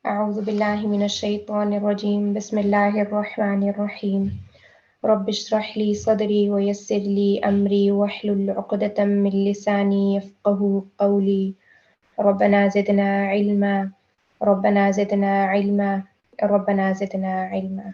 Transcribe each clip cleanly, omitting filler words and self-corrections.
أعوذ بالله من الشيطان الرجيم بسم الله الرحمن الرحيم رب اشرح لي صدري ويسر لي أمري واحلل عقدة من لساني يفقهوا قولي ربنا زدنا علما ربنا زدنا علما ربنا زدنا علما.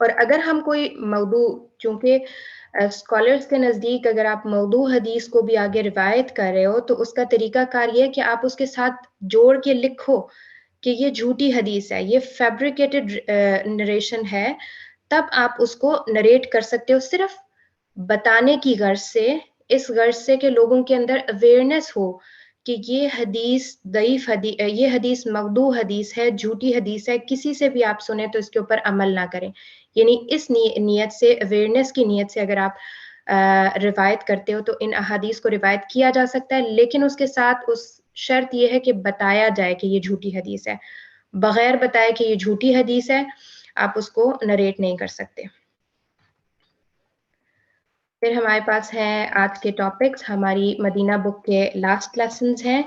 اور اگر ہم کوئی موضوع، چونکہ اسکالرس کے نزدیک اگر آپ موضوع حدیث کو بھی آگے روایت کر رہے ہو تو اس کا طریقہ کار یہ ہے کہ آپ اس کے ساتھ جوڑ کے لکھو کہ یہ جھوٹی حدیث ہے، یہ فیبریکیٹڈ نریشن ہے، تب آپ اس کو نریٹ کر سکتے ہو صرف بتانے کی غرض سے، اس غرض سے کہ لوگوں کے اندر اویئرنیس ہو کہ یہ حدیث ضعیف حدیث، یہ حدیث موضوع حدیث ہے، جھوٹی حدیث ہے، کسی سے بھی آپ سنیں تو اس کے اوپر عمل نہ کریں. یعنی اس نیت سے، اویئرنیس کی نیت سے اگر آپ روایت کرتے ہو تو ان احادیث کو روایت کیا جا سکتا ہے، لیکن اس کے ساتھ اس شرط یہ ہے کہ بتایا جائے کہ یہ جھوٹی حدیث ہے. بغیر بتائے کہ یہ جھوٹی حدیث ہے آپ اس کو نریٹ نہیں کر سکتے. پھر ہمارے پاس ہیں آج کے ٹاپکس، ہماری مدینہ بک کے لاسٹ لیسنز ہیں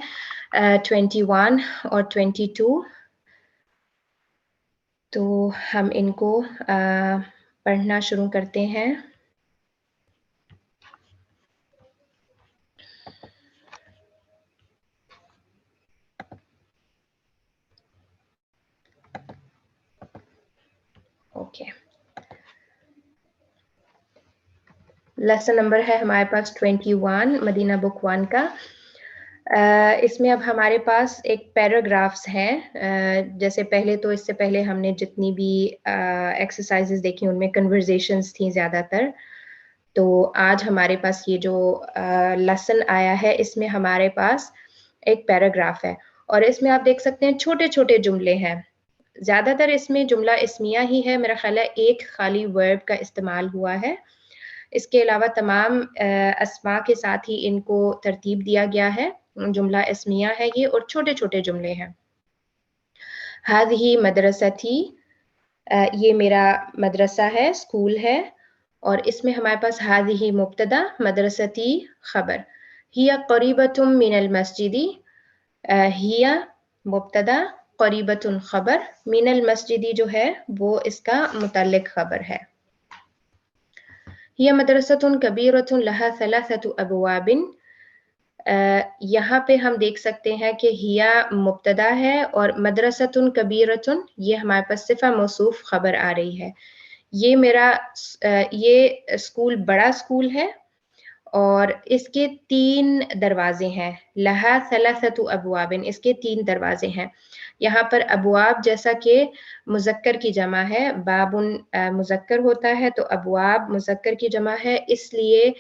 21 اور 22. تو ہم ان کو پڑھنا شروع کرتے ہیں. اوکے، لیسن نمبر ہے ہمارے پاس 21 مدینہ بک 1 کا. اس میں اب ہمارے پاس ایک پیراگرافس ہیں. جیسے پہلے تو اس سے پہلے ہم نے جتنی بھی ایکسرسائزز دیکھی ان میں کنورزیشنز تھیں زیادہ تر. تو آج ہمارے پاس یہ جو لیسن آیا ہے اس میں ہمارے پاس ایک پیراگراف ہے اور اس میں آپ دیکھ سکتے ہیں چھوٹے چھوٹے جملے ہیں. زیادہ تر اس میں جملہ اسمیہ ہی ہے، میرا خیال ہے ایک خالی ورب کا استعمال ہوا ہے. اس کے علاوہ تمام اسماء کے ساتھ ہی ان کو ترتیب دیا گیا ہے. جملہ اسمیہ ہے یہ اور چھوٹے چھوٹے جملے ہیں. هذه مدرستي، یہ میرا مدرسہ ہے، اسکول ہے. اور اس میں ہمارے پاس هذه مبتدا، مدرستي خبر. هي قريبة من المسجد، هي مبتدا، قریبۃ خبر، من المسجد جو ہے وہ اس کا متعلق خبر ہے. هي مدرسة كبيرة لها 3 أبواب. یہاں پہ ہم دیکھ سکتے ہیں کہ ہیا مبتدا ہے اور مدرسۃ کبیرۃ یہ ہمارے پاس صفہ موصوف خبر آ رہی ہے. یہ میرا یہ اسکول بڑا اسکول ہے اور اس کے 3 دروازے ہیں. لہا 3 ابواب، اس کے 3 دروازے ہیں. یہاں پر ابواب جیسا کہ مذکر کی جمع ہے، باب مذکر ہوتا ہے تو ابواب مذکر کی جمع ہے، اس لیے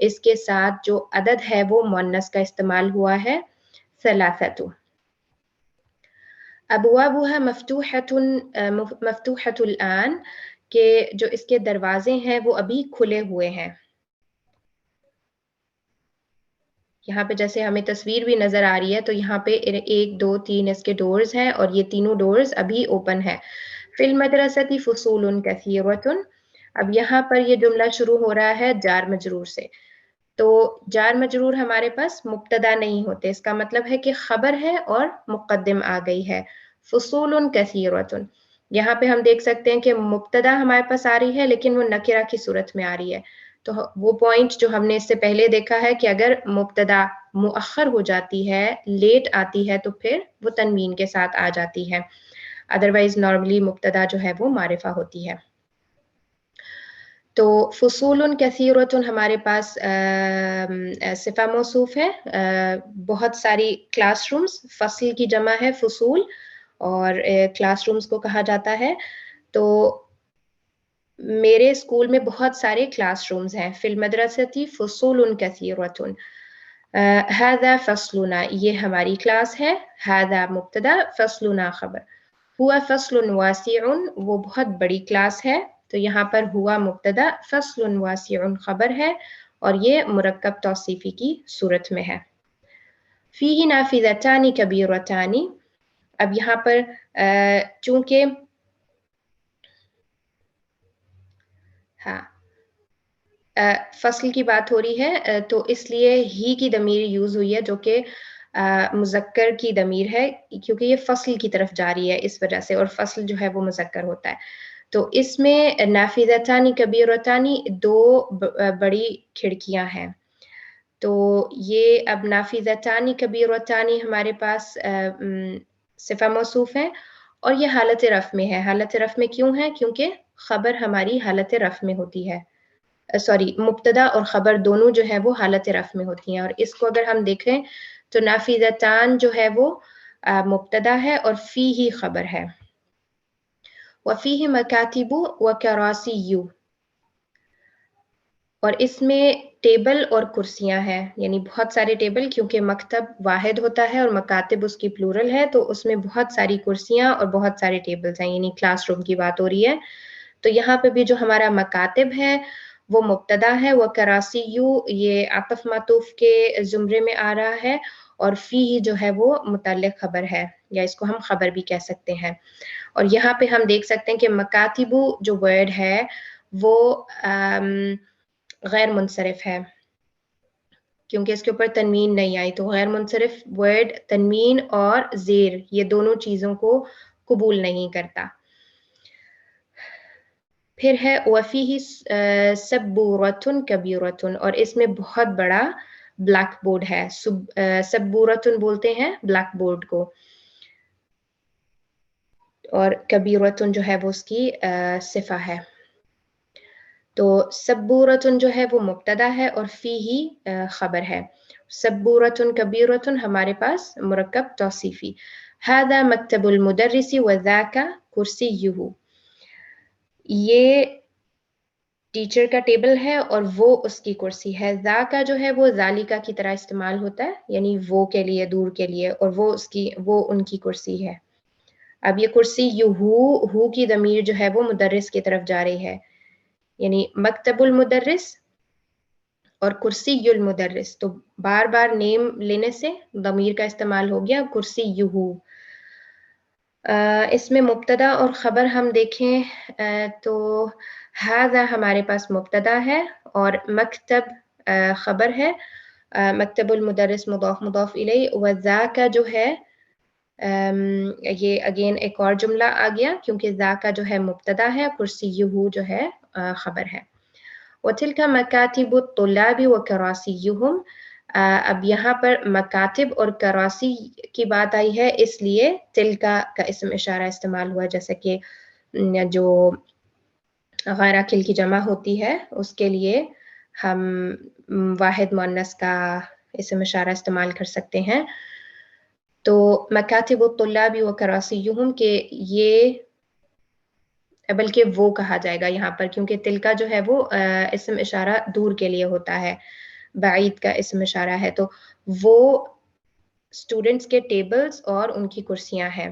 اس کے ساتھ جو عدد ہے وہ مؤنث کا استعمال ہوا ہے، 3. ابوابها مفتوحۃ الآن، کہ جو اس کے دروازے ہیں وہ ابھی کھلے ہوئے ہیں. یہاں پہ جیسے ہمیں تصویر بھی نظر آ رہی ہے تو یہاں پہ 1 2 3 اس کے ڈورز ہیں اور یہ تینوں ڈورز ابھی اوپن ہے. فی المدرسۃ فصول کثیرۃ، اب یہاں پر یہ جملہ شروع ہو رہا ہے جار مجرور سے. تو جار مجرور ہمارے پاس مبتدا نہیں ہوتے، اس کا مطلب ہے کہ خبر ہے اور مقدم آ گئی ہے. فصول کثیرۃ، یہاں پہ ہم دیکھ سکتے ہیں کہ مبتدا ہمارے پاس آ رہی ہے لیکن وہ نکرہ کی صورت میں آ رہی ہے. تو وہ پوائنٹ جو ہم نے اس سے پہلے دیکھا ہے کہ اگر مبتدا مؤخر ہو جاتی ہے، لیٹ آتی ہے، تو پھر وہ تنوین کے ساتھ آ جاتی ہے. ادروائز نارملی مبتدا جو ہے وہ معرفہ ہوتی ہے. تو فصول کثیرۃ ہمارے پاس صفہ موصوف ہے. بہت ساری کلاس رومز، فصل کی جمع ہے فصول اور کلاس رومز کو کہا جاتا ہے. تو میرے اسکول میں بہت سارے کلاس رومز ہیں. فی المدرسۃ فصول کثیرۃ، هذا فصلنا، یہ ہماری کلاس ہے. هذا مبتدا، فصلنا خبر. ہوا فصل واسع، وہ بہت بڑی کلاس ہے. تو یہاں پر ہوا مبتدا، فصل واسع خبر ہے اور یہ مرکب توصیفی کی صورت میں ہے. فیہ نافذتان کبیرتان، اب یہاں پر چونکہ فصل کی بات ہو رہی ہے تو اس لیے ہی کی ضمیر یوز ہوئی ہے جو کہ مذکر کی ضمیر ہے، کیونکہ یہ فصل کی طرف جاری ہے اس وجہ سے، اور فصل جو ہے وہ مذکر ہوتا ہے. تو اس میں نافذتان کبیرتان 2 بڑی کھڑکیاں ہیں. تو یہ اب نافذتان کبیرتان ہمارے پاس صفہ موصوف ہے اور یہ حالت رفع میں ہے. حالت رفع میں کیوں ہے؟ کیونکہ خبر ہماری حالت رفع میں ہوتی ہے، سوری مبتدا اور خبر دونوں جو ہے وہ حالت رفع میں ہوتی ہیں. اور اس کو اگر ہم دیکھیں تو نافذتان جو ہے وہ مبتدا ہے اور فی ہی خبر ہے. وفیہ مکاتب وکراسیو، اور اس میں ٹیبل اور کرسیاں ہیں، یعنی بہت سارے ٹیبل، کیونکہ مکتب واحد ہوتا ہے اور مکاتب اس کی پلورل ہے تو اس میں بہت ساری کرسیاں اور بہت سارے ٹیبلز ہیں، یعنی کلاس روم کی بات ہو رہی ہے. تو یہاں پہ بھی جو ہمارا مکاتب ہے وہ مبتدا ہے، وہ کراسیو یہ عطف معطوف کے زمرے میں آ رہا ہے، اور فی جو ہے وہ متعلق خبر ہے، یا اس کو ہم خبر بھی کہہ سکتے ہیں. اور یہاں پہ ہم دیکھ سکتے ہیں کہ مکاتبو جو ورڈ ہے وہ غیر منصرف ہے، کیونکہ اس کے اوپر تنوین نہیں آئی، تو غیر منصرف ورڈ تنوین اور زیر یہ دونوں چیزوں کو قبول نہیں کرتا. پھر ہے وَفِيهِ سَبُّورَةٌ كَبِيرَةٌ، اور اس میں بہت بڑا بلیک بورڈ ہے. سبورتن بولتے ہیں بلیک بورڈ کو، اور کبیرتن جو ہے وہ اس کی صفہ ہے. تو سبورتن جو ہے وہ مبتدا ہے اور فی ہی خبر ہے. سبورتن کبیرتن ہمارے پاس مرکب توصیفی. هذا مکتب المدرس وذاک کرسیہ، یہ ٹیچر کا ٹیبل ہے اور وہ اس کی کرسی ہے. ذا کا جو ہے وہ ذالکا کی طرح استعمال ہوتا ہے، یعنی وہ کے لیے، دور کے لیے، اور وہ ان کی کرسی ہے. اب یہ کرسی ہو کی ضمیر جو ہے وہ مدرس کی طرف جا رہی ہے، یعنی مکتب المدرس اور کرسی المدرس، تو بار بار نیم لینے سے ضمیر کا استعمال ہو گیا کرسی یہو. اس میں مبتدا اور خبر ہم دیکھیں تو ہذا ہمارے پاس مبتدا ہے اور مکتب خبر ہے. مکتب المدرس مضاف مضاف الیہ، وذاک جو ہے یہ اگین ایک اور جملہ آ گیا کیونکہ ذاک جو ہے مبتدا ہے، کرسیہ جو ہے خبر ہے. وتلک مکاتب الطلاب وکراسیہم، اب یہاں پر مکاتب اور کراسی کی بات آئی ہے، اس لیے تلکا کا اسم اشارہ استعمال ہوا، جیسا کہ جو غیر عاقل کی جمع ہوتی ہے اس کے لیے ہم واحد مؤنث کا اسم اشارہ استعمال کر سکتے ہیں. تو مکاتب الطلاب وکراسیہم کہ یہ بلکہ وہ کہا جائے گا یہاں پر، کیونکہ تلکا جو ہے وہ اسم اشارہ دور کے لیے ہوتا ہے، بعید کا اسم اشارہ ہے، تو وہ اسٹوڈنٹس کے ٹیبلز اور ان کی کرسیاں ہیں.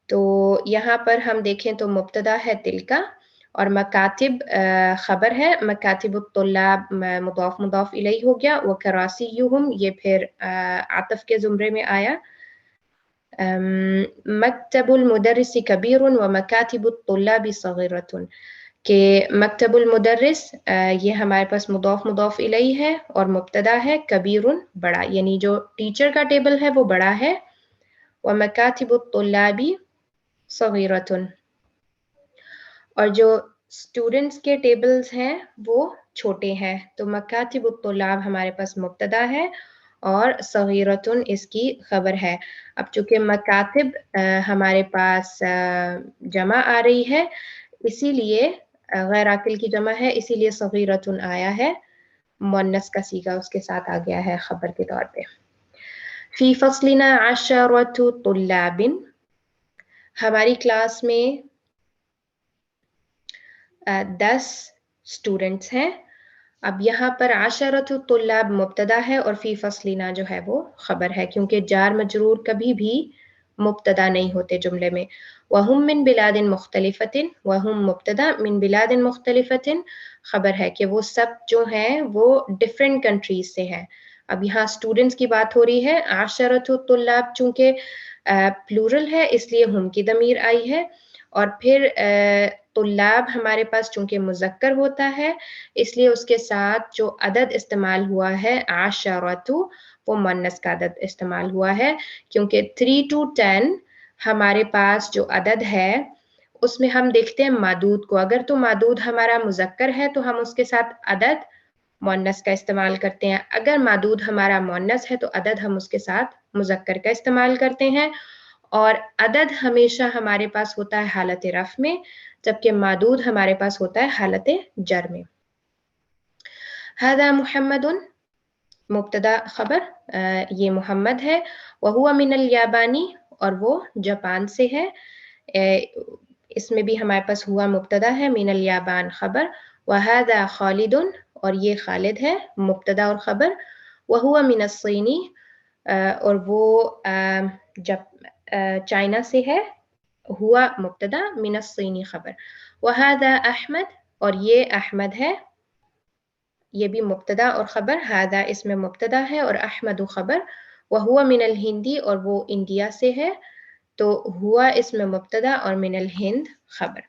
تو یہاں پر ہم دیکھیں تو مبتدا ہے تلکا اور مکاتب خبر ہے. مکاتب الطلاب مضاف مضاف الیہ ہو گیا، وکراسیہم یہ پھر عطف کے زمرے میں آیا. مکتب المدرس کبیر ومکاتب الطلاب صغیرۃ، کہ مکتب المدرس یہ ہمارے پاس مضاف مضاف الیہ ہے اور مبتدا ہے کبیر بڑا، یعنی جو ٹیچر کا ٹیبل ہے وہ بڑا ہے. ومکاتب الطلاب صغیرۃ، اور جو اسٹوڈنٹس کے ٹیبلز ہیں وہ چھوٹے ہیں. تو مکاتب الطلاب ہمارے پاس مبتدا ہے اور صغیرۃ اس کی خبر ہے. اب چونکہ مکاتب ہمارے پاس جمع آ رہی ہے، اسی لیے غیر عاقل کی جمع ہے، اسی لیے صغیرۃ آیا ہے، مؤنث کا صیغہ اس کے ساتھ آ گیا ہے خبر کے طور پہ. فی فصلنا 10 طلاب، ہماری کلاس میں 10 اسٹوڈنٹس ہیں. اب یہاں پر 10 طلاب مبتدا ہے اور فی فصلنا جو ہے وہ خبر ہے، کیونکہ جار مجرور کبھی بھی مبتدا نہیں ہوتے جملے میں. وَهُم مِّن بِلَادٍ مُخْتَلِفَةٍ، وَهُم مبتدا، من بلاد مختلفۃ خبر ہے کہ وہ سب جو ہیں وہ ڈفرینٹ کنٹریز سے ہیں. اب یہاں اسٹوڈنٹس کی بات ہو رہی ہے. 10 طلاب چونکہ پلورل ہے اس لیے ہم کی ضمیر آئی ہے، اور پھر طلاب ہمارے پاس چونکہ مذکر ہوتا ہے اس لیے اس کے ساتھ جو عدد استعمال ہوا ہے 10 وہ مؤنث کا عدد استعمال ہوا ہے، کیونکہ 3 to 10 ہمارے پاس جو عدد ہے اس میں ہم دیکھتے ہیں معدود کو. اگر تو معدود ہمارا مذکر ہے تو ہم اس کے ساتھ عدد مؤنث کا استعمال کرتے ہیں، اگر معدود ہمارا مؤنث ہے تو عدد ہم اس کے ساتھ مذکر کا استعمال کرتے ہیں. اور عدد ہمیشہ ہمارے پاس ہوتا ہے حالت رفع میں، جبکہ معدود ہمارے پاس ہوتا ہے حالت جر میں. هذا محمد مبتدا خبر، یہ محمد ہے. وہو من الیابانی، اور وہ جاپان سے ہے. اس میں بھی ہمارے پاس ہوا مبتدا ہے، من الیابان خبر. وہذا خالد، اور یہ خالد ہے مبتدا اور خبر. وہو من الصینی، اور وہ چائنا سے ہے. ہوا مبتدا، من الصینی خبر. وہذا احمد، اور یہ احمد ہے، یہ بھی مبتدا اور خبر. ہذا اس میں مبتدا ہے اور احمد خبر. وہو من الہندی، اور وہ انڈیا سے ہے، تو ہوا اس میں مبتدا اور من الہند خبر.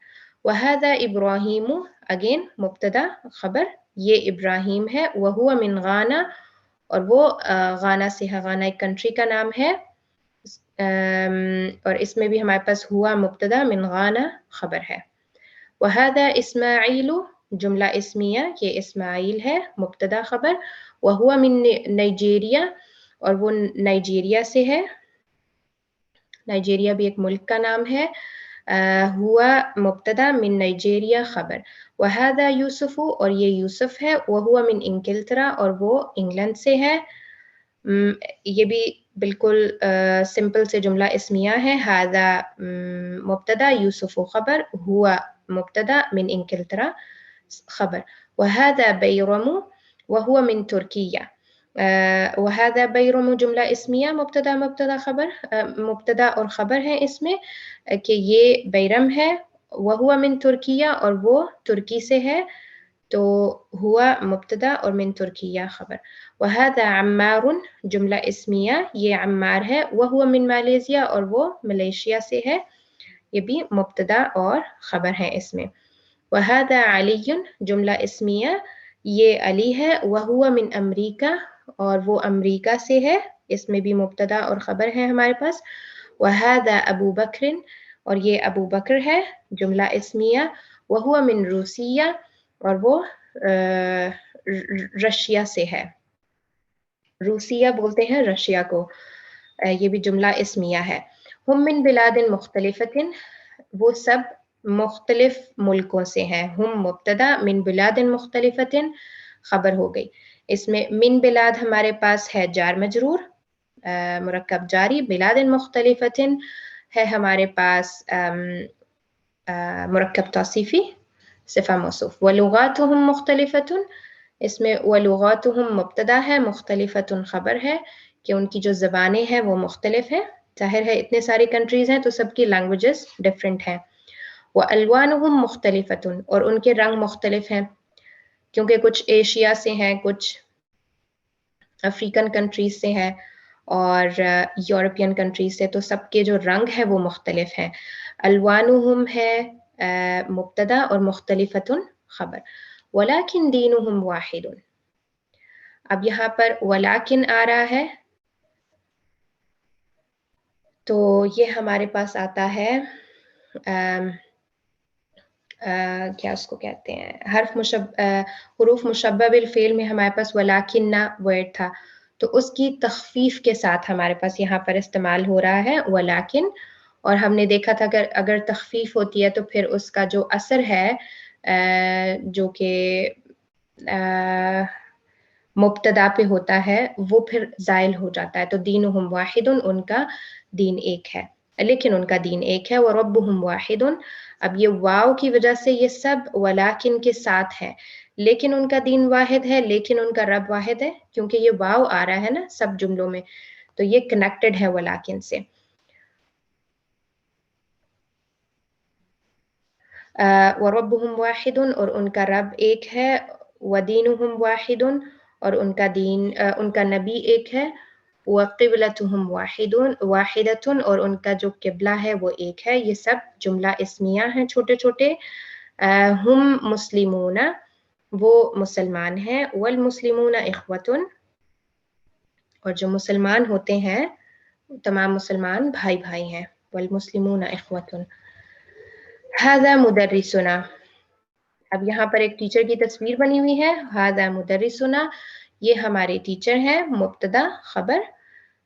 وہذا ابراہیم، اگین مبتدا خبر، یہ ابراہیم ہے. وہو من غانا، اور وہ غانا سے ہے، غانا ایک کنٹری کا نام ہے. اور اس میں بھی ہمارے پاس ہوا مبتدا، من غانا خبر ہے. وہذا اسماعیل، جملہ اسمیہ، یہ اسماعیل ہے مبتدا خبر. وہو من نائجیریا، اور وہ نائجیریا سے ہے. نائجیریا بھی ایک ملک کا نام ہے. ہوا مبتدا، من نائجیریا خبر. وہذا یوسف، اور یہ یوسف ہے. وہو من انگلترا، اور وہ انگلینڈ سے ہے. یہ بھی بالکل سمپل سے جملہ اسمیہ ہے. ہذا مبتدا، یوسف خبر. ہوا مبتدا، من انگلترا خبر. وہذا بیرم، وہو من ترکیہ. وہذا بیرم جملہ اسمیہ، مبتدا خبر، مبتدا اور خبر ہے اس میں کہ یہ بیرم ہے. وہو من ترکیہ، اور وہ ترکی سے ہے، تو ہوا مبتدا اور من ترکیہ خبر. وہذا عمار جملہ اسمیہ، یہ عمار ہے. وہو من مالیزیا، اور وہ ملیشیا سے ہے، یہ بھی مبتدا اور خبر ہے اس میں. وہذا علی جملہ اسمیہ، یہ علی ہے. وہو من امریکہ، اور وہ امریکہ سے ہے، اس میں بھی مبتدا اور خبر ہے ہمارے پاس. وہذا ابو بکر، اور یہ ابو بکر ہے جملہ اسمیہ. وہو من روسیہ، اور وہ رشیا سے ہے. روسیہ بولتے ہیں رشیا کو. یہ بھی جملہ اسمیہ ہے. ہم من بلاد مختلفۃ، وہ سب مختلف ملکوں سے ہیں. ہم مبتدا، من بلاد مختلفۃ خبر ہو گئی. اس میں من بلاد ہمارے پاس ہے جار مجرور، مرکب جاری. بلاد مختلفۃ ہے ہمارے پاس مرکب توصیفی، صفہ موصوف. ولغاتهم مختلفۃ، اس میں ولغاتهم مبتدا ہے، مختلفۃ خبر ہے کہ ان کی جو زبانیں ہیں وہ مختلف ہیں. ظاہر ہے اتنے ساری کنٹریز ہیں تو سب کی لینگویجز ڈفرینٹ ہیں. وَأَلْوَانُهُمْ مُخْتَلِفَةٌ، اور ان کے رنگ مختلف ہیں کیونکہ کچھ ایشیا سے ہیں، کچھ افریقن کنٹریز سے ہیں اور یورپین کنٹریز سے، تو سب کے جو رنگ ہے وہ مختلف ہیں. الوانہم ہے مبتدا اور مختلفۃ خبر. وَلَكِنْ دِينُهُمْ وَاحِدٌ، اب یہاں پر وَلَكِنْ آ رہا ہے تو یہ ہمارے پاس آتا ہے کیا اس کو کہتے ہیں، حروف مشبہ بالفعل میں ہمارے پاس وَلَكِنَّ ورڈ تھا، تو اس کی تخفیف کے ساتھ ہمارے پاس یہاں پر استعمال ہو رہا ہے وَلَكِنْ. اور ہم نے دیکھا تھا کہ اگر تخفیف ہوتی ہے تو پھر اس کا جو اثر ہے جو کہ مبتدا پہ ہوتا ہے وہ پھر زائل ہو جاتا ہے. تو دینہم واحد، ان کا دین ایک ہے، لیکن ان کا دین ایک ہے. وربہم واحد، اب یہ واو کی وجہ سے یہ سب ولیکن کے ساتھ ہے، لیکن ان کا دین واحد ہے، لیکن ان کا رب واحد ہے، کیونکہ یہ واو آ رہا ہے نا سب جملوں میں، تو یہ کنیکٹڈ ہے ولیکن سے. وربہم واحد، اور ان کا رب ایک ہے. ودینہم واحد، اور ان کا دین ان کا نبی ایک ہے. وقبلتہم واحدۃ، اور ان کا جو قبلہ ہے وہ ایک ہے. یہ سب جملہ اسمیہ ہیں چھوٹے چھوٹے. ہم مسلمون، وہ مسلمان ہیں. والمسلمون اخوۃ، اور جو مسلمان ہوتے ہیں تمام مسلمان بھائی بھائی ہیں. والمسلمون اخوۃ. ھذا مدرسنا، اب یہاں پر ایک ٹیچر کی تصویر بنی ہوئی ہے. ھذا مدرسنا، یہ ہمارے ٹیچر ہیں، مبتدا خبر.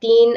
3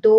2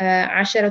10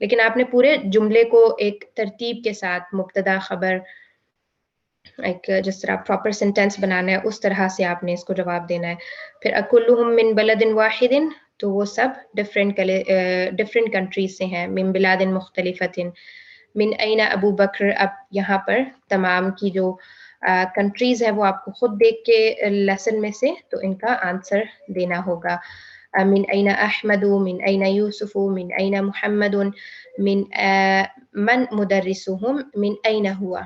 لیکن آپ نے پورے جملے کو ایک ترتیب کے ساتھ مبتدا خبر ایک جس طرح پراپر سینٹینس بنانا ہے اس طرح سے آپ نے اس کو جواب دینا ہے. پھر اکلہم من بلد واحد تو وہ سب ڈفرینٹ کنٹریز سے ہیں. من بلاد مختلفۃ. من این ابو بکر. اب یہاں پر تمام کی جو کنٹریز ہیں وہ آپ کو خود دیکھ کے لیسن میں سے تو ان کا آنسر دینا ہوگا. من این احمد. من این یوسف. من این محمد. من مدرسهم. من این ہوا.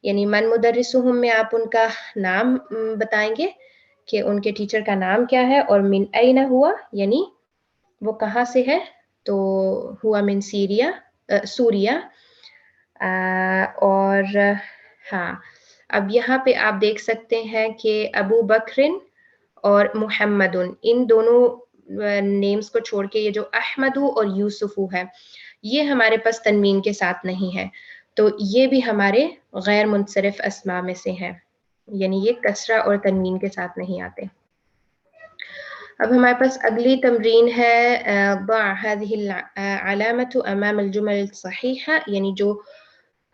یعنی من مدرسهم میں آپ ان کا نام بتائیں گے کہ ان کے ٹیچر کا نام کیا ہے, اور من این ہوا یعنی وہ کہاں سے ہے, تو ہوا من سوریا. اور ہاں اب یہاں پہ آپ دیکھ سکتے ہیں کہ ابو بکرن اور محمد ان دونوں نیمز کو چھوڑ کے یہ جو احمدو اور یوسفو ہے یہ ہمارے پاس تنوین کے ساتھ نہیں ہے, تو یہ بھی ہمارے غیر منصرف اسماء میں سے ہیں, یعنی یہ کسرہ اور تنوین کے ساتھ نہیں آتے. اب ہمارے پاس اگلی تمرین ہے ضع هذه العلامة امام الجمل الصحیحة, یعنی جو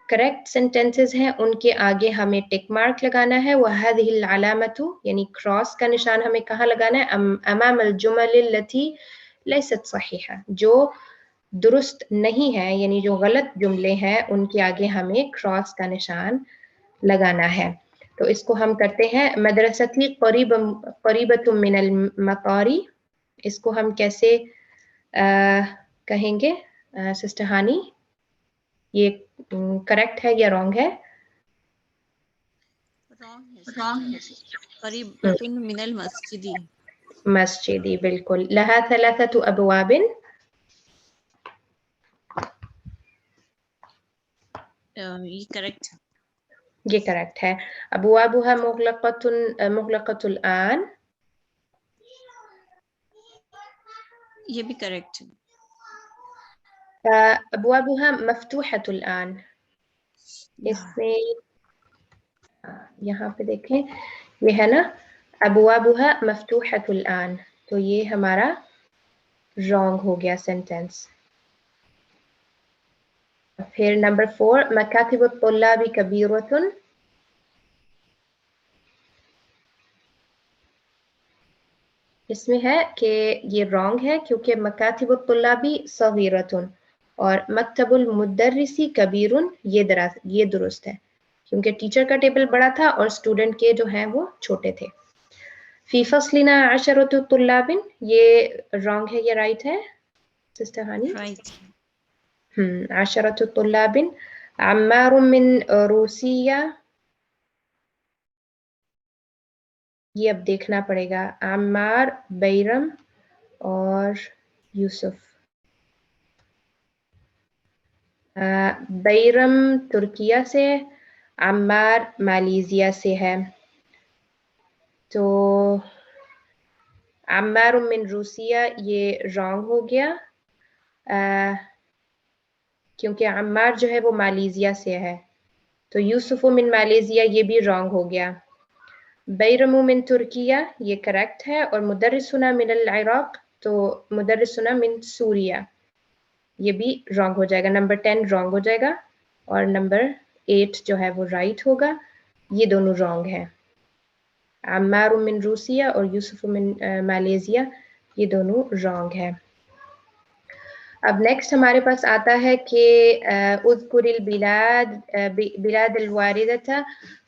کریکٹ سینٹینسز ہیں ان کے آگے ہمیں ٹک مارک لگانا ہے. وهذه العلامة یعنی کراس کا نشان ہمیں کہاں لگانا ہے, امام الجمل التي ليست صحیحة, جو درست نہیں ہے یعنی جو غلط جملے ہیں ان کے آگے ہمیں کراس کا نشان لگانا ہے. تو اس کو ہم کرتے ہیں مدرستی قریبۃ من المقاری. اس کو ہم کیسے کہیں گے سسٹر ہانی, یہ کریکٹ ہے یا رانگ ہے؟ رانگ ہے سسٹر. قریبۃ من المسجد. مسجدی, بالکل. لہا ثلاثۃ ابواب. یہ کریکٹ ہے. یہ کریکٹ ہے. ابوابها مغلقۃ الآن. یہ بھی کریکٹ ہے. ابوابها مفتوحۃ الآن. اس میں یہاں پہ دیکھیں یہ ہے نا ابوابها مفتوحۃ الآن, تو یہ ہمارا رانگ ہو گیا سینٹینس. پھر نمبر 4 مکاتب الطلاب کبیرۃ. اس میں ہے کہ یہ رانگ ہے کیونکہ مکاتب الطلابی صغیرۃ اور مکتب المدرسی کبیر یہ درست ہے کیونکہ ٹیچر کا ٹیبل بڑا تھا اور اسٹوڈنٹ کے جو ہیں وہ چھوٹے تھے. فی فصلنا عشرۃ طلاب, یہ رانگ ہے یا رائٹ ہے سسٹر ہانی؟ رائٹ. عشرۃ طلاب. عمار من روسیہ, یہ اب دیکھنا پڑے گا. عمار, بیرم اور یوسف. بیرم ترکیہ سے, عمار مالیزیا سے ہے. تو عمار من روسیہ یہ رانگ ہو گیا کیونکہ عمار جو ہے وہ مالیزیا سے ہے. تو یوسف من مالیزیا یہ بھی رانگ ہو گیا. بیرم من ترکیہ یہ کریکٹ ہے, اور مدرسنا من العراق تو مدرسنا من سوریہ یہ بھی رانگ ہو جائے گا. نمبر 10 رانگ ہو جائے گا اور نمبر 8 جو ہے وہ رائٹ ہوگا. یہ دونوں رانگ ہیں. عمار من روسیہ اور یوسف من مالیزیا یہ دونوں رانگ ہیں. اب نیکسٹ ہمارے پاس آتا ہے کہ اذکر البلاد بلاد الواردۃ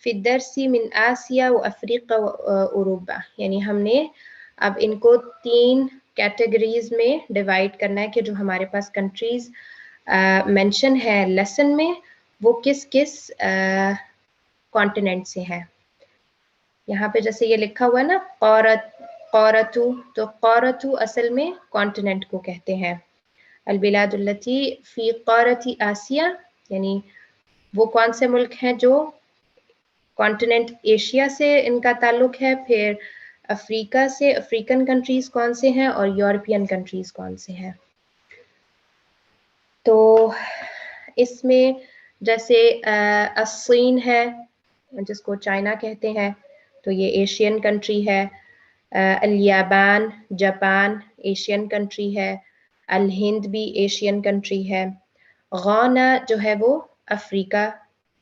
فی الدرس من آسیا و افریقہ و اوروبا, یعنی ہم نے اب ان کو 3 کیٹیگریز میں ڈیوائڈ کرنا ہے کہ جو ہمارے پاس کنٹریز مینشن ہے لیسن میں وہ کس کس کانٹیننٹ سے ہیں. یہاں پہ جیسے یہ لکھا ہوا ہے نا قارتو, تو قارتو اصل میں کانٹیننٹ کو کہتے ہیں. البلاد التي فی قارۃ آسیہ یعنی وہ کون سے ملک ہیں جو کانٹیننٹ ایشیا سے ان کا تعلق ہے, پھر افریقہ سے افریقن کنٹریز کون سے ہیں, اور یورپین کنٹریز کون سے ہیں. تو اس میں جیسے الصین ہے جس کو چائنا کہتے ہیں تو یہ ایشین کنٹری ہے. الیابان جاپان ایشین کنٹری ہے. الہند بھی ایشین کنٹری ہے. غانا جو ہے وہ افریقہ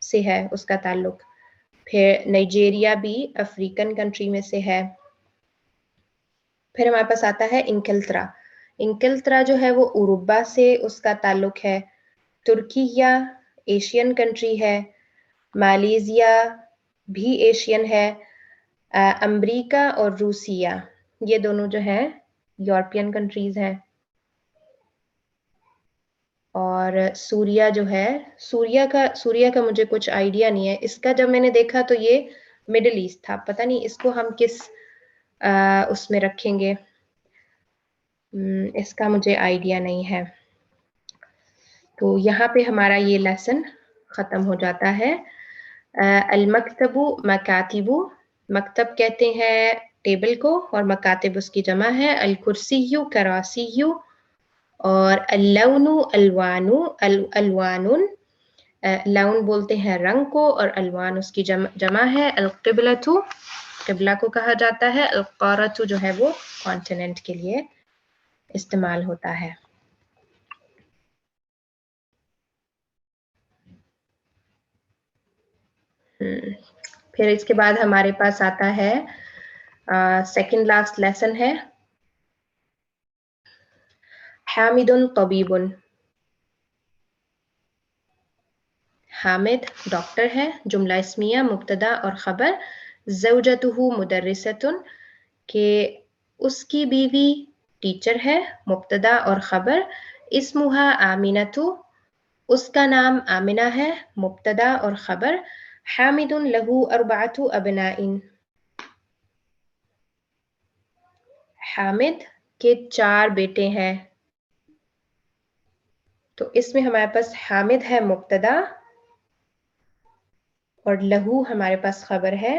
سے ہے اس کا تعلق. پھر نائجیریا بھی افریقن کنٹری میں سے ہے. پھر ہمارے پاس آتا ہے انکلترا. انکلترا جو ہے وہ اوروبا سے اس کا تعلق ہے. ترکیہ ایشین کنٹری ہے. مالیزیا بھی ایشین ہے. امریکہ اور روسیہ یہ دونوں جو ہیں یورپین کنٹریز ہیں. اور سوریا جو ہے سوریا کا مجھے کچھ آئیڈیا نہیں ہے. اس کا جب میں نے دیکھا تو یہ مڈل ایسٹ تھا. پتہ نہیں اس کو ہم کس اس میں رکھیں گے, اس کا مجھے آئیڈیا نہیں ہے. تو یہاں پہ ہمارا یہ لیسن ختم ہو جاتا ہے. المکتب مکاتب, مکتب کہتے ہیں ٹیبل کو اور مکاتب اس کی جمع ہے. الکرسی کراسی, اور اللون الوان, الوان لون بولتے ہیں رنگ کو اور الوان اس کی جمع ہے. القبلۃ قبلہ کو کہا جاتا ہے. القارۃ جو ہے وہ کانٹیننٹ کے لیے استعمال ہوتا ہے. پھر اس کے بعد ہمارے پاس آتا ہے سیکنڈ لاسٹ لیسن ہے حامد طبیب. حامد ڈاکٹر ہے. جملہ اسمیہ مبتدا اور خبر. زوجتہ مدرسۃ کہ اس کی بیوی ٹیچر ہے. مبتدا اور خبر. اسمہا آمنۃ اس کا نام آمنہ ہے. مبتدا اور خبر. حامد لہ اربعۃ ابناء حامد کے 4 بیٹے ہیں. تو اس میں ہمارے پاس حامد ہے مبتدا اور لہو ہمارے پاس خبر ہے.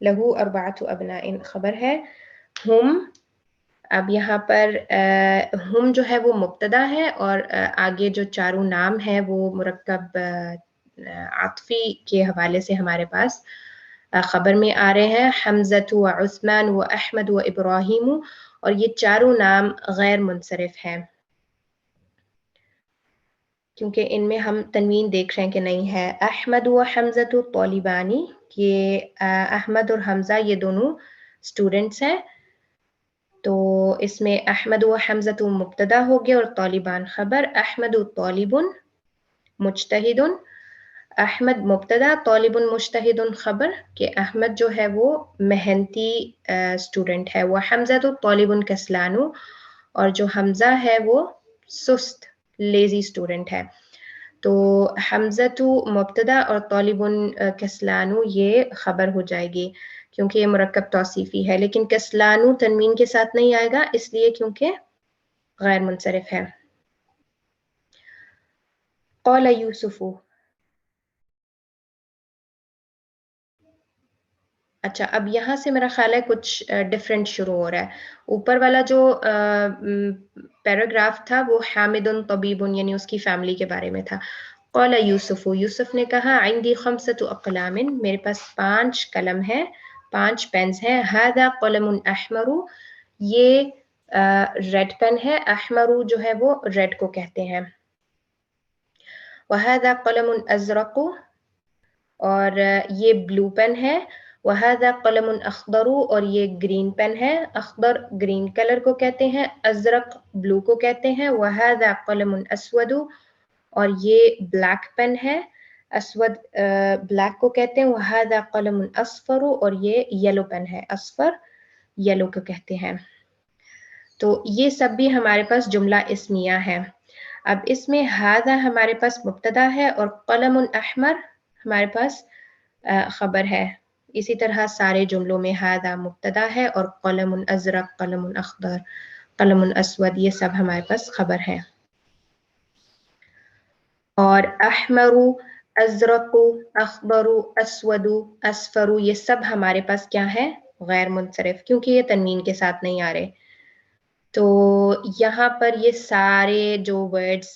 لہو اربعۃ ابناء خبر ہے. ہم اب یہاں پر ہم جو ہے وہ مبتدا ہے اور آگے جو چاروں نام ہے وہ مرکب عاطفی کے حوالے سے ہمارے پاس خبر میں آ رہے ہیں. حمزۃ و عثمان و احمد و ابراہیم, اور یہ چاروں نام غیر منصرف ہیں کیونکہ ان میں ہم تنوین دیکھ رہے ہیں کہ نہیں ہے. احمد و حمزۃ طالبانی, یہ احمد اور حمزہ یہ دونوں اسٹوڈنٹس ہیں. تو اس میں احمد و حمزۃ مبتدا ہو گیا اور طالبان خبر. احمد طالب مجتہد, احمد مبتدا طالب مجتہد خبر کہ احمد جو ہے وہ محنتی اسٹوڈنٹ ہے. وہ حمزہ طالب کسلان, اور جو حمزہ ہے وہ سست لیزی اسٹوڈنٹ ہے. تو حمزہ مبتدا اور طالب کسلانو یہ خبر ہو جائے گی کیونکہ یہ مرکب توصیفی ہے. لیکن کسلانو تنوین کے ساتھ نہیں آئے گا اس لیے کیونکہ غیر منصرف ہے. قال یوسف, اچھا اب یہاں سے میرا خیال ہے کچھ ڈفرینٹ شروع ہو رہا ہے. اوپر والا جو پیراگراف تھا وہ حامد طبیب یعنی اس کی فیملی کے بارے میں تھا. قال یوسف, یوسف نے کہا عندی 5 اقلام, میرے پاس 5 قلم ہیں, 5 پینز ہیں. هذا قلم احمر, یہ ریڈ پین ہے. احمر جو ہے وہ ریڈ کو کہتے ہیں. وهذا قلم ازرق, اور یہ بلو پین ہے. وهذا قلم اخضر, اور یہ گرین پین ہے. اخضر گرین کلر کو کہتے ہیں. ازرق بلو کو کہتے ہیں. وهذا قلم اسود, اور یہ بلیک پین ہے. اسود بلیک کو کہتے ہیں. وهذا قلم اصفر, اور یہ یلو پین ہے. اصفر یلو کو کہتے ہیں. تو یہ سب بھی ہمارے پاس جملہ اسمیہ ہے. اب اس میں ہذا ہمارے پاس مبتدا ہے اور قلم احمر ہمارے پاس خبر ہے. اسی طرح سارے جملوں میں ہذا مبتدا ہے اور قلم ازرق, قلم اخضر, قلم اسود یہ سب ہمارے پاس خبر ہے. اور احمر, ازرق, اخضر, اسود, اصفر یہ سب ہمارے پاس کیا ہے؟ غیر منصرف, کیونکہ یہ تنوین کے ساتھ نہیں آ رہے. تو یہاں پر یہ سارے جو ورڈز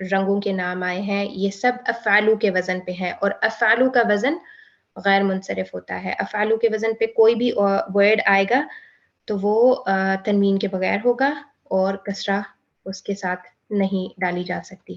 رنگوں کے نام آئے ہیں یہ سب افعالو کے وزن پہ ہیں, اور افعالو کا وزن غیر منصرف ہوتا ہے. افعالو کے وزن پہ کوئی بھی ورڈ آئے گا تو وہ تنوین کے بغیر ہوگا اور کسرہ اس کے ساتھ نہیں ڈالی جا سکتی.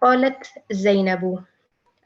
قالت زینب,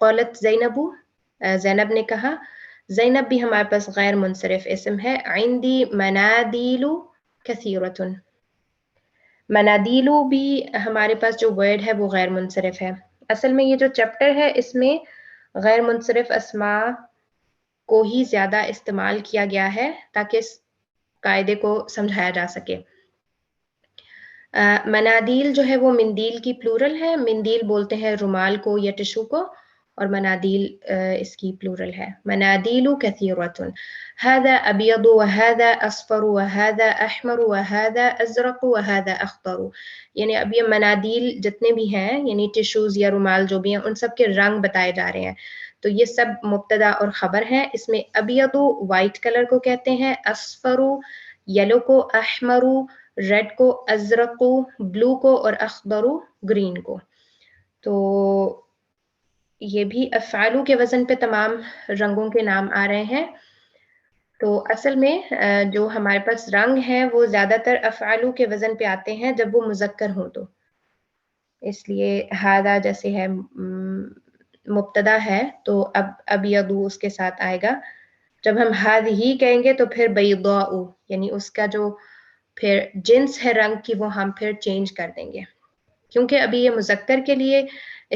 قالت زینب, زینب نے کہا. زینب بھی ہمارے پاس غیر منصرف اسم ہے. عندي مناديل كثيرة, منادیلو بھی ہمارے پاس جو ورڈ ہے وہ غیر منصرف ہے. اصل میں یہ جو چیپٹر ہے اس میں غیر منصرف اسماء کو ہی زیادہ استعمال کیا گیا ہے تاکہ اس قاعدے کو سمجھایا جا سکے. منادیل جو ہے وہ مندیل کی پلورل ہے. مندیل بولتے ہیں رومال کو یا ٹشو کو, اور منادیل اس کی پلورل ہے. منادیل کثیرۃ, هذا ابیض وهذا اصفر وهذا احمر وهذا ازرق وهذا اخضر. یعنی اب یہ منادیل جتنے بھی ہیں یعنی ٹشوز یا رومال جو بھی ہیں ان سب کے رنگ بتائے جا رہے ہیں. تو یہ سب مبتدا اور خبر ہیں. اس میں ابیض وائٹ کلر کو کہتے ہیں, اصفر یلو کو, احمر ریڈ کو, ازرق بلو کو, اور اخضر گرین کو. تو یہ بھی افعالو کے وزن پہ تمام رنگوں کے نام آ رہے ہیں. تو اصل میں جو ہمارے پاس رنگ ہیں وہ زیادہ تر افعالو کے وزن پہ آتے ہیں جب وہ مذکر ہوں. تو اس لیے ہادہ جیسے ہے مبتدا ہے تو اب ابیضو اس کے ساتھ آئے گا. جب ہم ہی کہیں گے تو پھر بیضاء یعنی اس کا جو پھر جنس ہے رنگ کی وہ ہم پھر چینج کر دیں گے, کیونکہ ابھی یہ مذکر کے لیے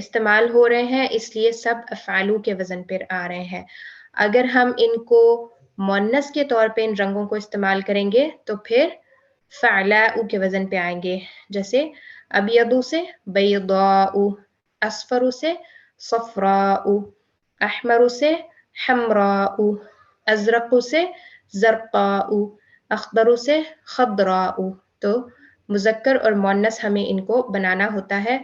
استعمال ہو رہے ہیں اس لیے سب افعالو کے وزن پر آ رہے ہیں. اگر ہم ان کو مؤنث کے طور پہ ان رنگوں کو استعمال کریں گے تو پھر فعلاء کے وزن پہ آئیں گے. جیسے ابیض سے بیضاء, اصفر سے صفراء, احمر سے حمراء, ازرق سے زرقاء, اخضر سے خضراء. تو مذکر اور مؤنث ہمیں ان کو بنانا ہوتا ہے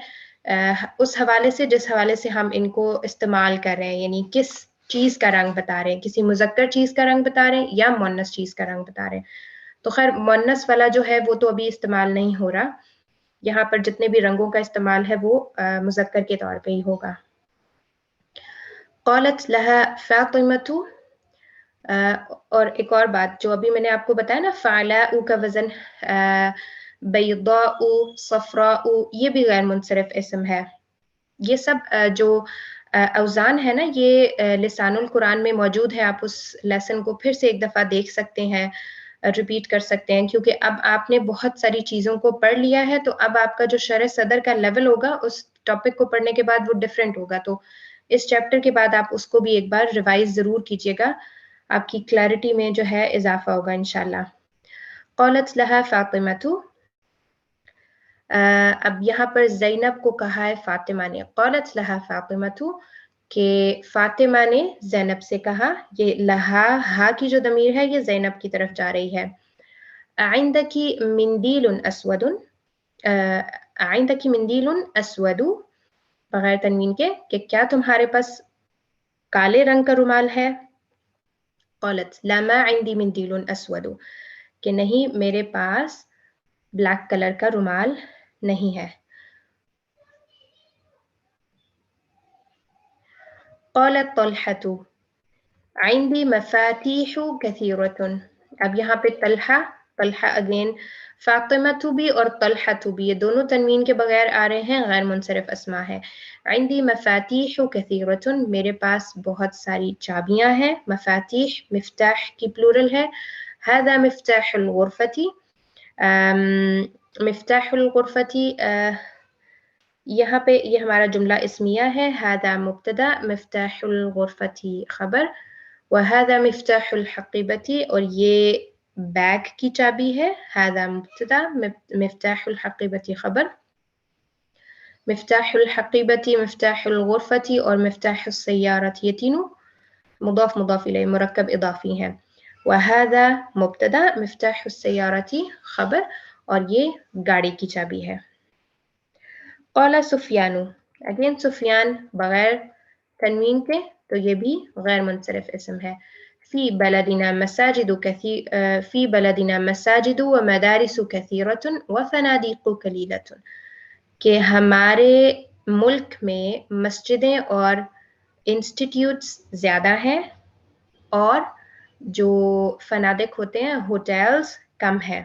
اس حوالے سے جس حوالے سے ہم ان کو استعمال کر رہے ہیں, یعنی کس چیز کا رنگ بتا رہے ہیں, کسی مذکر چیز کا رنگ بتا رہے ہیں یا مؤنث چیز کا رنگ بتا رہے ہیں. تو خیر مؤنث والا جو ہے وہ تو ابھی استعمال نہیں ہو رہا, یہاں پر جتنے بھی رنگوں کا استعمال ہے وہ مذکر کے طور پہ ہی ہوگا. قالت لها فاطمة, اور ایک اور بات جو ابھی میں نے آپ کو بتایا نا فعلاء کا وزن بیضاء صفراء, یہ بھی غیر منصرف اسم ہے. یہ سب جو اوزان ہے نا یہ لسان القرآن میں موجود ہے. آپ اس لیسن کو پھر سے ایک دفعہ دیکھ سکتے ہیں, ریپیٹ کر سکتے ہیں, کیونکہ اب آپ نے بہت ساری چیزوں کو پڑھ لیا ہے تو اب آپ کا جو شرح صدر کا لیول ہوگا اس ٹاپک کو پڑھنے کے بعد وہ ڈیفرنٹ ہوگا. تو اس چیپٹر کے بعد آپ اس کو بھی ایک بار ریوائز ضرور کیجیے گا, آپ کی کلیئرٹی میں جو ہے اضافہ ہوگا انشاءاللہ. قالت لها فاطمة, اب یہاں پر زینب کو کہا ہے فاطمہ نے. قالت لها فاطمة, کہ فاطمہ نے زینب سے کہا. یہ لہا ہا کی جو ضمیر ہے یہ زینب کی طرف جا رہی ہے. عندك منديل اسود, عندك منديل اسود بغیر تنوین کے, کہ کیا تمہارے پاس کالے رنگ کا رومال ہے. قالت لا ما عندي منديل اسود, کہ نہیں میرے پاس بلیک کلر کا رومال نہیں ہے. قالت طلحة عندي مفاتيح كثيرة, اب یہاں پہ طلحہ اگین فاطمہ بھی اور طلحہ بھی یہ دونوں تنوین کے بغیر آ رہے ہیں, غیر منصرف اسما ہے. عندي مفاتيح كثيرة, میرے پاس بہت ساری چابیاں ہیں. مفاتیح مفتاح کی پلورل ہے. هذا مفتاح الغرفة, مفتاح الغرفة یہاں پہ یہ ہمارا جملہ اسمیہ ہے. هذا مبتدا, مفتاح الغرفة خبر, وهذا مفتاح الحقيبة, اور یہ بیگ کی چابی ہے. هذا مبتدا, مفتاح الحقيبة خبر, مفتاح الحقيبة مفتاح الغرفة اور مفتاح السيارة یہ تینوں مضاف مضاف الیہ مرکب اضافی ہیں. وهذا مبتدا, مفتاح السيارة خبر, اور یہ گاڑی کی چابی ہے. قال سفیان, اگین سفیان بغیر تنوین کے تو یہ بھی غیر منصرف اسم ہے. فی بلدنا مساجد فی بلدنا مساجد ومدارس كثيرة وفنادق قليلة, کہ ہمارے ملک میں مسجدیں اور انسٹیٹیوٹس زیادہ ہیں اور جو فنادق ہوتے ہیں ہوٹلز کم ہیں.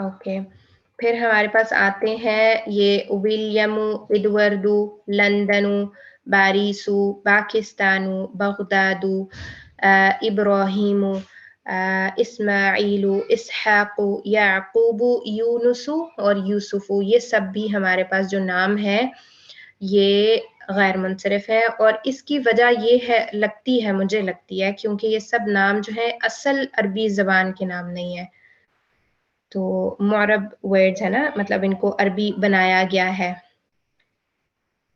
اوکے پھر ہمارے پاس آتے ہیں یہ ولیمو، ایڈوردو، لندنو، باریسو، پاکستانو، بغدادو، ابراہیمو، اسماعیلو، اسحاقو، یعقوبو، یونسو اور یوسفو، یہ سب بھی ہمارے پاس جو نام ہے یہ غیر منصرف ہے، اور اس کی وجہ یہ ہے مجھے لگتی ہے کیونکہ یہ سب نام جو ہے اصل عربی زبان کے نام نہیں ہے، تو معرب ورڈز ہے نا، مطلب ان کو عربی بنایا گیا ہے،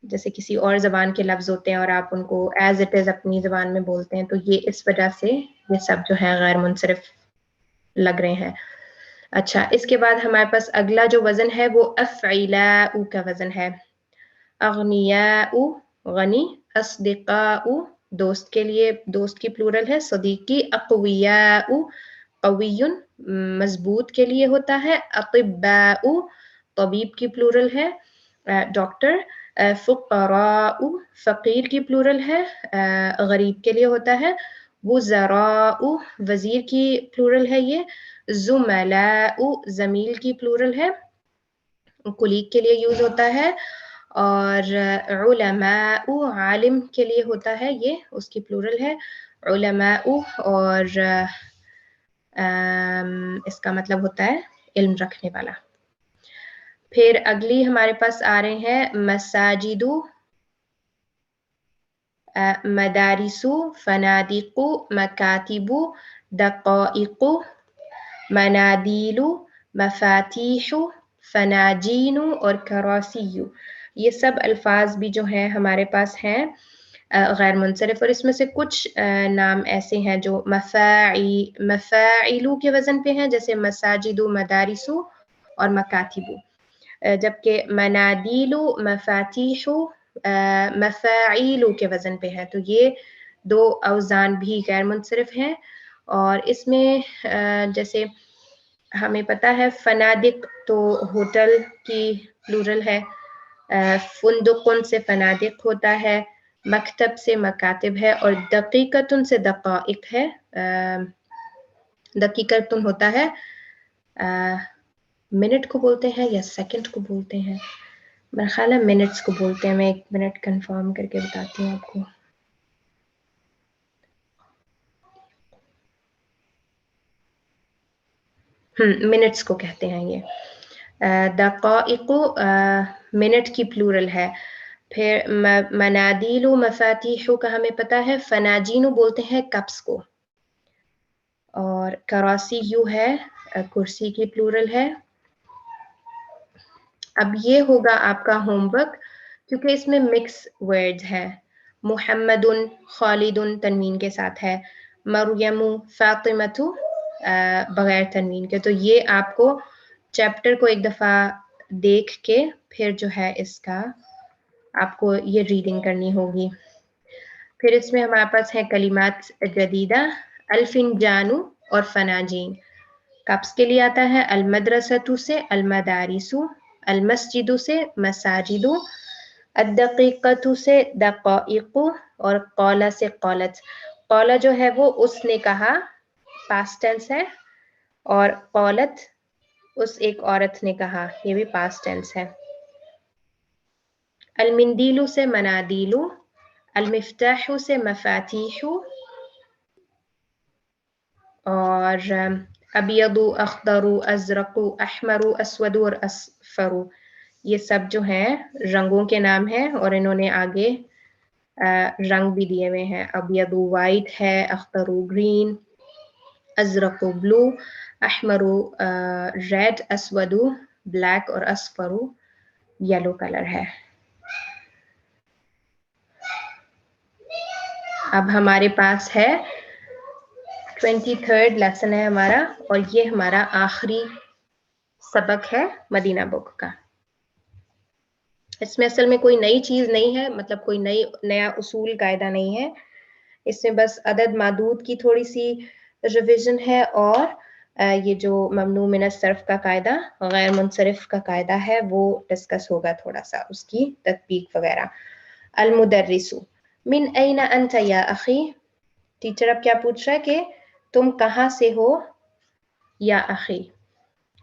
جیسے کسی اور زبان کے لفظ ہوتے ہیں اور آپ ان کو ایز اٹ از اپنی زبان میں بولتے ہیں، تو یہ اس وجہ سے یہ سب جو ہے غیر منصرف لگ رہے ہیں۔ اچھا اس کے بعد ہمارے پاس اگلا جو وزن ہے وہ افعلاء کا وزن ہے۔ اغنیاء غنی، اصدقاء دوست کے لیے، دوست کی پلورل ہے صدیق کی، اقویاء قوی مضبوط کے لیے ہوتا ہے، اطباء طبیب کی پلورل ہے ڈاکٹر، فقراء فقیر کی پلورل ہے غریب کے لیے ہوتا ہے، وزراء وزیر کی پلورل ہے یہ، زملاء زمیل کی پلورل ہے کولیگ کے لیے یوز ہوتا ہے، اور علماء عالم کے لیے ہوتا ہے یہ، اس کی پلورل ہے علماء، اور اس کا مطلب ہوتا ہے علم رکھنے والا۔ پھر اگلی ہمارے پاس آ رہے ہیں مساجد، مدارس، فنادق، مکاتب، دقائق، منادیل، مفاتیح، فناجین اور کراسی، یہ سب الفاظ بھی جو ہیں ہمارے پاس ہیں غیر منصرف، اور اس میں سے کچھ نام ایسے ہیں جو مفاعلو کے وزن پہ ہیں، جیسے مساجد، مدارس اور مکاتب، جبکہ منادیل، مفاتیح، مفاعیل کے وزن پہ ہے، تو یہ دو اوزان بھی غیر منصرف ہیں۔ اور اس میں جیسے ہمیں پتہ ہے فنادق تو ہوٹل کی پلورل ہے، فندقن سے فنادق ہوتا ہے، مکتب سے مکاتب ہے، اور دقیقتن سے دقائق ہے، دقیقتن ہوتا ہے منٹ کو بولتے ہیں یا سیکنڈ کو بولتے ہیں، میرا خیال ہے منٹس کو بولتے ہیں، میں ایک منٹ کنفرم کر کے بتاتی ہوں آپ کو۔ منٹس کو کہتے ہیں یہ، دقائق منٹ کی پلورل ہے۔ پھر منادیل مفاتیح کا ہمیں پتہ ہے، فناجین بولتے ہیں کپس کو، اور کراسی یو ہے کرسی کی پلورل ہے۔ اب یہ ہوگا آپ کا ہوم ورک کیونکہ اس میں مکس ورڈز ہے، محمد خالد تنوین کے ساتھ ہے، مریم فاطمۃ بغیر تنوین کے، تو یہ آپ کو چیپٹر کو ایک دفعہ دیکھ کے پھر جو ہے اس کا آپ کو یہ ریڈنگ کرنی ہوگی۔ پھر اس میں ہمارے پاس ہے کلمات جدیدہ، الفنجان اور فناجین، کپس کے لیے آتا ہے المدرسۃ سے المدارس، المسجد سے مساجد، الدقیقۃ سے دقائق، اور قول سے قولت۔ قول جو ہے وہ اس نے کہا، پاسٹ ٹینس ہے، اور قولت اس ایک عورت نے کہا، یہ بھی پاسٹ ٹینس ہے۔ المندیل سے منادیل، المفتاح سے مفاتیح، اور ابیض، اخضر، ازرق، احمر، اسود اور اصفر، یہ سب جو ہیں رنگوں کے نام ہیں، اور انہوں نے آگے رنگ بھی دیے ہوئے ہیں، ابیض وائٹ ہے، اخضر گرین، ازرق بلو، احمر ریڈ، اسود بلیک، اور اصفر یلو کلر ہے۔ اب ہمارے پاس ہے 23rd لیسن ہے ہمارا، اور یہ ہمارا آخری سبق ہے مدینہ بک کا۔ اس میں اصل میں کوئی نئی چیز نہیں ہے، مطلب کوئی نیا اصول قاعدہ نہیں ہے، اس میں بس عدد معدود کی تھوڑی سی ریویژن ہے، اور یہ جو ممنوع من الصرف کا قاعدہ، غیر منصرف کا قاعدہ ہے، وہ ڈسکس ہوگا تھوڑا سا، اس کی تطبیق وغیرہ۔ المدرس، من این انت یا اخی، ٹیچر اب کیا پوچھ رہا ہے کہ تم کہاں سے ہو یا اخی،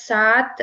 7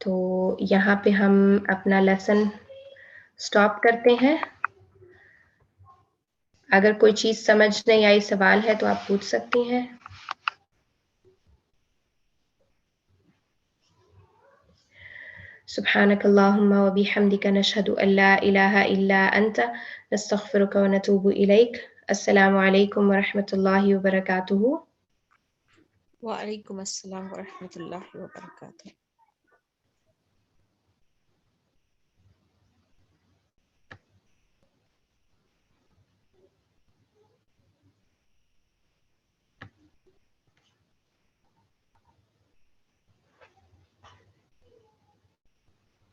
تو یہاں پہ ہم اپنا لیسن سٹاپ کرتے ہیں. اگر کوئی چیز سمجھ نہیں آئی، سوال ہے تو آپ پوچھ سکتی ہیں. سبحانك اللهم وبحمدك نشهد أن لا إله إلا أنت نستغفرك ونتوب إليك. السلام عليكم ورحمة الله وبركاته. وعلیکم السلام ورحمۃ اللہ وبرکاتہ.